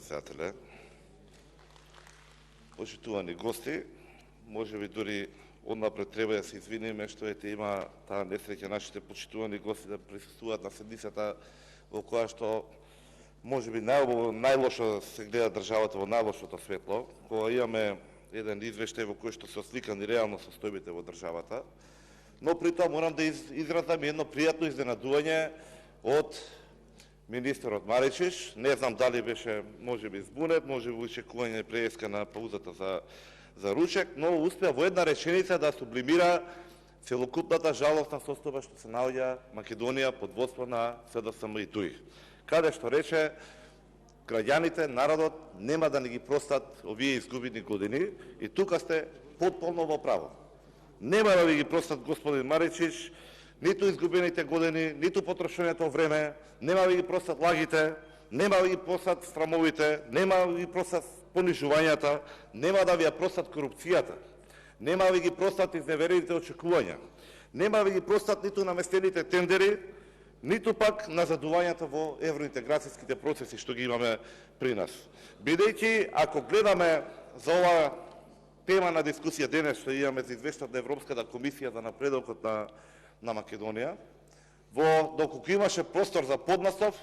председателе. Почитувани гости, може би дури однапред треба да се извиниме што има таа несреќа нашите почитувани гости да присуствуваат на седницата во која што може би најлошо се гледа државата во најлошото светло, кога имаме еден извештај во кој што се осликани реално состојбите во државата, но при тоа морам да изразам едно пријатно изненадување од министерот Маричиш. Не знам дали беше можеби збунет, можеби очекување преска на паузата за ручек, но успеа во една реченица да сублимира целокупната жалостна состојба што се наоѓа Македонија под водство на СДСМ и ДУИ. Каде што рече, граѓаните, народот нема да не ги простат овие изгубени години и тука сте потполно во право. Нема да ви ги простат, господин Маричиш, ниту изгубените години, ниту потрошеното време, нема да ви ги простат лагите, нема да ви ги простат срамовите, нема да ви ги простат понижувањата, нема да ви ја простат корупцијата, нема да ви ги простат изневерените очекувања, нема да ви ги простат ниту наместените тендери, ниту пак назадувањата во евроинтеграцијските процеси што ги имаме при нас. Бидејќи, ако гледаме за ова тема на дискусија денес што имаме за извештајот на Европската комисија за напредокот на Македонија, доколку имаше простор за поднасов,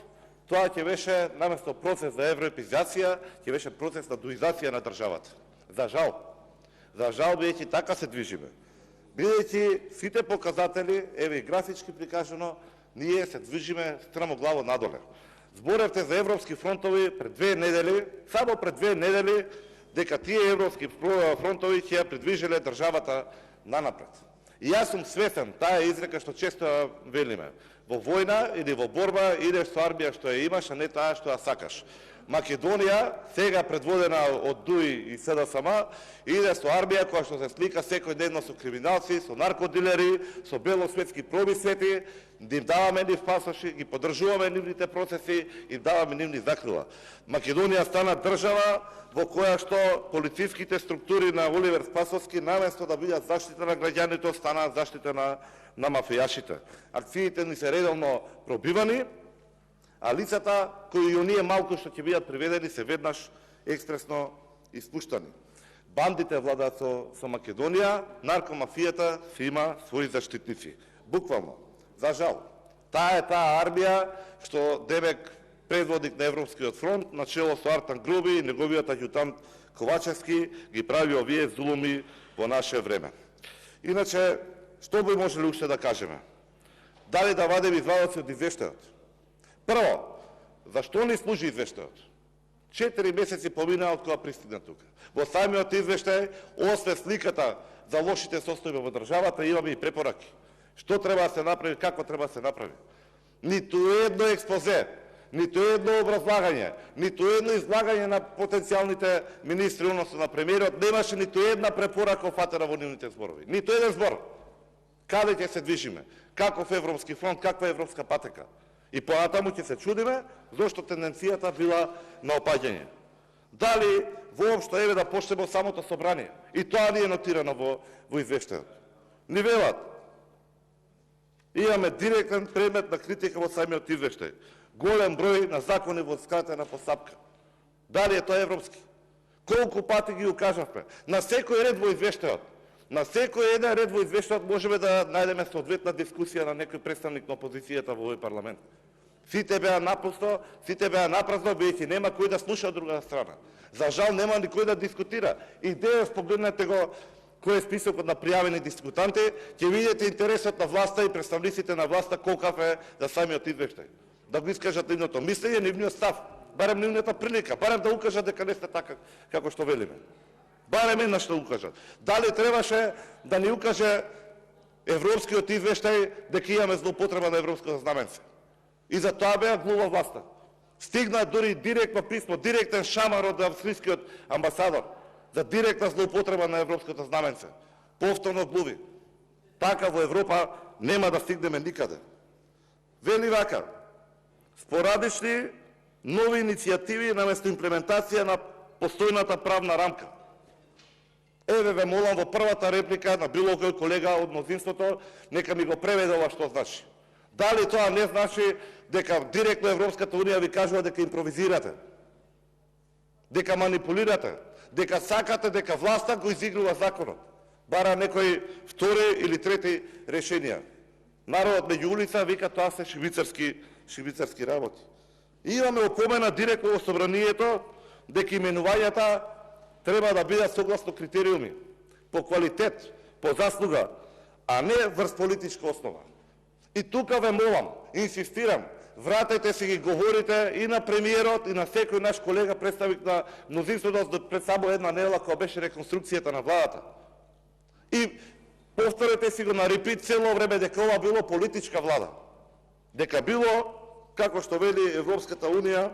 тоа ќе беше наместо процес за евроепизација, ќе беше процес на дуизација на државата. За жал, бидејќи така се движиме. Бидејќи сите показатели, еве и графички прикажано, ние се движиме страмоглаво надоле. Зборевте за европски фронтови пред 2 недели, само пред 2 недели, дека тие европски фронтови ќе ја придвижеле државата нанапред. И јас сум свесен, таа изрека што често велиме, во војна или во борба идеш со армија што ја имаш, а не таа што ја сакаш. Македонија, сега предводена од ДУИ и СДСМ, иде со армија која што се слика секојдневно со криминалци, со наркодилери, со белосветски промисвети, да им даваме нив пасоши, ги поддржуваме нивните процеси и даваме нивни закрила. Македонија стана држава во која што полициските структури на Оливер Спасовски наместо да бидат заштита на граѓаните, станаат заштита на мафијашите. Акциите ни се редовно пробивани, а лицата кои и оние малку што ќе бидат приведени се веднаш експресно испуштани. Бандите владаат со Македонија, наркомафијата си има своји заштитници. Буквално, за жал. Таа е таа армија што демек предводник на Европскиот фронт, начело со Артан Груби и неговиот аѓутант Ковачевски ги прави овие зулуми во наше време. Иначе, што би можеле уште да кажеме? Дали да вадеме извадоци од извештајот? Прво, зашто ни служи извештајот? 4 месеци поминаа од кога пристигна тука. Во самиот извештај, освен сликата за лошите состојби во државата, имаме и препораки. Што треба да се направи, како треба да се направи? Ниту едно експозе, ниту едно образлагање, ниту едно излагање на потенцијалните министри, односно на премиерот, немаше ниту една препорака офатена во нивните зборови. Ниту еден збор. Каде ќе се движиме? Каков европски фронт, каква европска патека? И понатаму ќе се чудиме зошто тенденцијата била на опаѓање. Дали воопшто еве да почнеме од самото собрание? И тоа ни е нотирано во извештајот. Ни велат. Имаме директен предмет на критика во самиот извештај. Голем број на закони во скратена постапка. Дали е тоа европски? Колку пати ги укажавме? На секој ред во извештајот. На секој еден ред во извештајот можеме да најдеме соодветна дискусија на некој представник на опозицијата во овој парламент. Сите беа напусто, сите беа напразно, бидејќи нема кој да слуша од друга страна. За жал нема никој да дискутира. И денес погледнете го кој е списокот на пријавени дискутанти, ќе видите интересот на власта и представниците на власта колкав е за самиот извештај. Да го искажат нивното мислење, нивниот став, барем нивната прилика, барем да укажат дека не сте така како што велиме. Барем еднаш да укажат. Дали требаше да ни укаже европскиот извештај дека имаме злоупотреба на европското знаменце? И за тоа беа глува власта. Стигна дури директно писмо, директен шамар од австрискиот амбасадор за директна злоупотреба на европското знаменце. Повторно глуви. Така во Европа нема да стигнеме никаде. Вели вака: спорадични нови иницијативи наместо имплементација на постојната правна рамка. Еве ве молам во првата реплика на било кој колега од мнозинството, нека ми го преведе ова што значи. Дали тоа не значи дека директно Европската унија ви кажува дека импровизирате? дека манипулирате, дека сакате дека власта го изигрува законот. Бара некои втори или трети решенија. Народот меѓу улица вика тоа се швицарски работи. И имаме опомена директно во собранието дека именувањата треба да бидат согласно критериуми, по квалитет, по заслуга, а не врз политичка основа. И тука ве молам, инсистирам, вратете си ги говорите и на премиерот и на секој наш колега представник на мнозинството пред само една недела кога беше реконструкцијата на владата. И повторете си го на репит цело време дека ова било политичка влада. Дека било, како што вели Европската Унија,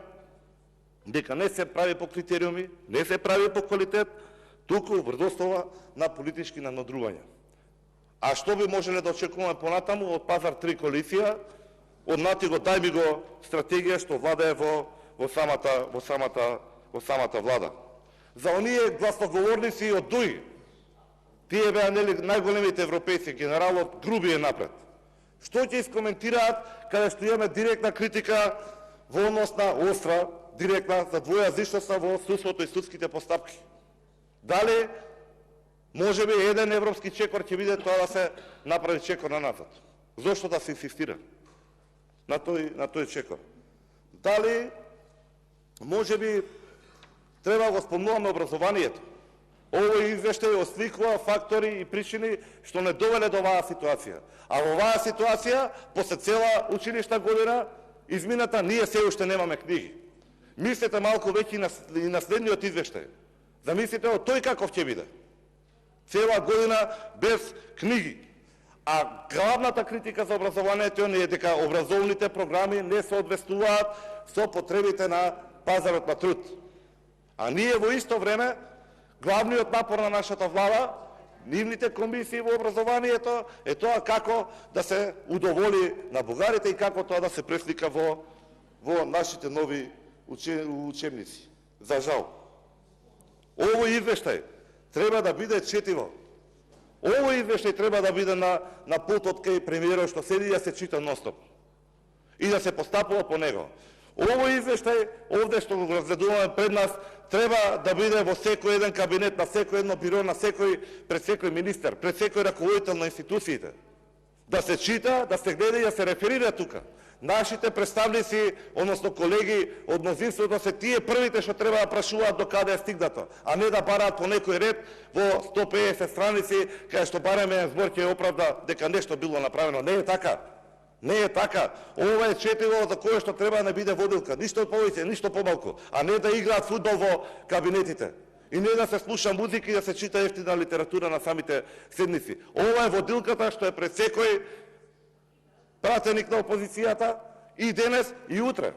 дека не се прави по критериуми, не се прави по квалитет, туку врз основа на политички надмудрувања. А што би можеле да очекуваме понатаму од Пазар 3 коалиција, од нати го дај ми го стратегија што владае во самата влада. За оние гласноговорници од ДУИ, тие беа најголемите европејци, генералот Груби е напред. Што ќе искоментираат каде што имаме директна критика во однос на остра, директна за двојазичноста во судството и судските постапки? Дали можеби еден европски чекор ќе биде тоа да се направи чекор на назад? Зошто да се инсистира на тој чекор? Дали можеби треба да го спомнуваме образованието? Овој извештај осликува фактори и причини што не довеле до оваа ситуација. А во оваа ситуација, после цела училишна година измината, ние се уште немаме книги. Мислете малку веќе и на следниот извештај. Замислите од тој каков ќе биде. Цела година без книги. А главната критика за образованието е дека образовните програми не соодветствуваат со потребите на пазарот на труд. А ние во исто време главниот напор на нашата влада, нивните комисии во образованието е тоа како да се удоволи на бугарите и како тоа да се преслика во нашите нови учебници. За жал. Овој извештај треба да биде четиво. Овој извештај треба да биде на пултот кај премиерот што седи да се чита ностоп и да се постапува по него. Овој извештај, овде што го разгледуваме пред нас, треба да биде во секој еден кабинет, на секој едно биро, пред секој министер, пред секој раководител на институциите. Да се чита, да се гледа и да се реферира тука. Нашите представници, односно колеги од мнозинството, се тие првите што треба да прашуваат до каде е стигнато, а не да бараат по некој ред во 150 страници, кај што барем еден збор ќе оправда дека нешто било направено. Не е така. Не е така. Ова е четиво за кое што треба да не биде водилка. Ништо повеќе, ништо помалку. А не да играат фудбал во кабинетите. И не да се слуша музика и да се чита ефтина литература на самите седници. Ова е водилката што е пред секој пратеник на опозицијата и денес и утре.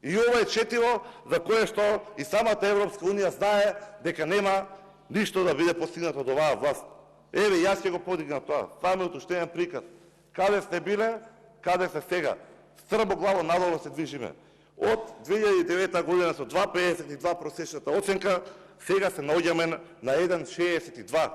И ова е четиво за кое што и самата Европска Унија знае дека нема ништо да биде постигнато од оваа власт. Еве, јас ќе го подигнам тоа. Само уште еден приказ. Каде сте биле, каде сте сега? Стрмоглаво надолу се движиме. Од 2009 година со 2,52 просечната оценка, сега се наоѓаме на 1,62.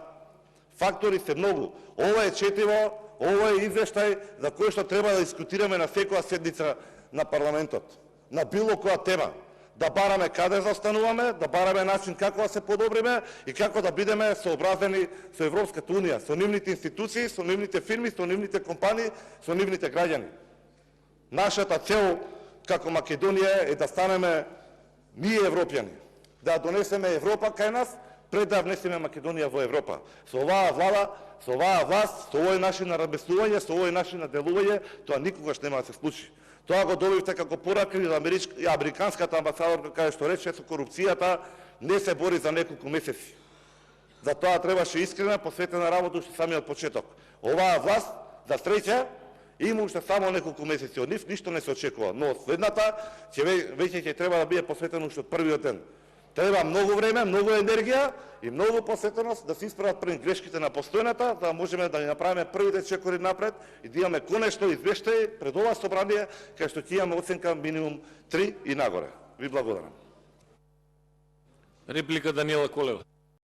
Фактори се многу. Ова е четиво, ова е извештај за кој што треба да дискутираме на секоја седница на парламентот. На било која тема. Да бараме каде заостануваме, да бараме начин како да се подобриме и како да бидеме сообразени со Европската Унија, со нивните институции, со нивните фирми, со нивните компании, со нивните граѓани. Нашата цел како Македонија е да станеме ние европјани, да донесеме Европа кај нас, пред да внесеме Македонија во Европа. Со оваа влада, со оваа власт, со овој начин на размислување, со овој начин на делување, тоа никогаш нема да се случи. Тоа го добивте како порака и американската амбасадорка, каде што рече со корупцијата не се бори за неколку месеци. За тоа требаше искрена, посветена работа уште самиот почеток. Оваа власт, за среќа, има уште само неколку месеци. Од нив ништо не се очекува, но следната веќе ќе треба да биде посветена уште од првиот ден. Треба многу време, многу енергија и многу посветеност да се исправат пред грешките на постојната, да можеме да направиме првите чекори напред и да имаме конечно извештај пред ова собрание, кај што ќе имаме оценка минимум 3 и нагоре. Ви благодарам. Реплика Даниела Колева.